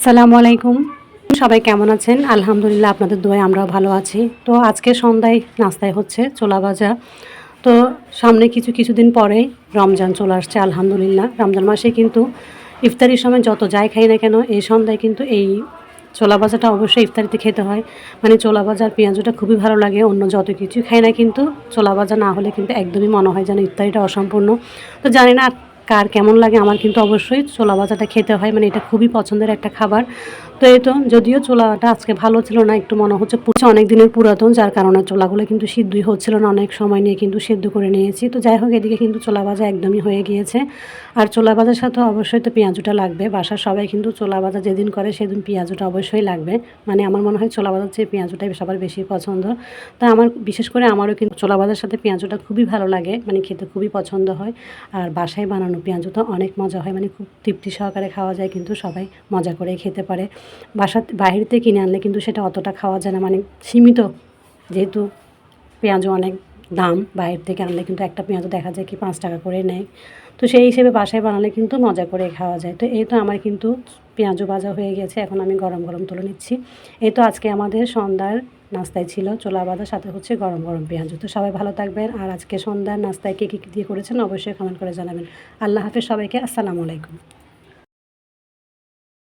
আসসালামু আলাইকুম। সবাই কেমন আছেন? আলহামদুলিল্লাহ আপনাদের দোয়ায় আমরাও ভালো আছি। তো আজকে সন্ধ্যায় নাস্তায় হচ্ছে ছোলা ভাজা। তো সামনে কিছুদিন পরেই রমজান চলে আসছে আলহামদুলিল্লাহ। রমজান মাসে কিন্তু ইফতারির সময় যত যাই খাই না কেন এই সন্ধ্যায় কিন্তু এই ছোলা ভাজাটা অবশ্যই ইফতারিতে খেতে হয়। মানে ছোলা ভাজা আর পেঁয়াজুটা খুবই ভালো লাগে। অন্য যত কিছুই খাই না কিন্তু ছোলা ভাজা না হলে কিন্তু একদমই মনে হয় যেন ইফতারিটা অসম্পূর্ণ। তো জানি না কার কেমন লাগে, আমার কিন্তু অবশ্যই ছোলা ভাজাটা খেতে হয়। মানে এটা খুবই পছন্দের একটা খাবার। তো এই তো যদিও ছোলাটা আজকে ভালো ছিল না, একটু মনে হচ্ছে অনেক দিনের পুরাতন, যার কারণে ছোলাগুলো কিন্তু সিদ্ধই হচ্ছিল না। অনেক সময় নিয়ে কিন্তু সিদ্ধ করে নিয়েছি। তো যাই হোক, এদিকে কিন্তু ছোলা ভাজা একদমই হয়ে গিয়েছে। আর ছোলা ভাজার সাথে অবশ্যই তো পেঁয়াজুটা লাগবে। বাসার সবাই কিন্তু ছোলা ভাজা যেদিন করে সেদিন পেঁয়াজুটা অবশ্যই লাগবে। মানে আমার মনে হয় ছোলা ভাজার চেয়ে পেঁয়াজুটাই সবার বেশি পছন্দ। তা আমার বিশেষ করে আমারও কিন্তু ছোলা ভাজার সাথে পেঁয়াজুটা খুবই ভালো লাগে, মানে খেতে খুবই পছন্দ হয়। আর বাসায় বানানো পেঁয়াজুটা অনেক মজা হয়, মানে খুব তৃপ্তি সহকারে খাওয়া যায়, কিন্তু সবাই মজা করে খেতে পারে। বাহির থেকে কিনে আনলে কিন্তু সেটা অতটা খাওয়া যায় না, মানে সীমিত, যেহেতু পেঁয়াজও অনেক দাম। বাইরে থেকে আনলে কিন্তু একটা পেঁয়াজও দেখা যায় কি 5 টাকা করে নেয়। তো সেই হিসেবে বাসায় বানালে কিন্তু মজা করে খাওয়া যায়। তো এই তো আমার কিন্তু পেঁয়াজও ভাজা হয়ে গেছে, এখন আমি গরম গরম তুলে নিচ্ছি। এই তো আজকে আমাদের সন্ধ্যার নাস্তায় ছিল ছোলা ভাজার সাথে হচ্ছে গরম গরম পেঁয়াজু। তো সবাই ভালো থাকবেন। আর আজকে সন্ধ্যার নাস্তায় কে কী দিয়ে করেছেন অবশ্যই কমেন্ট করে জানাবেন। আল্লাহ হাফেজ সবাইকে। আসসালামু আলাইকুম।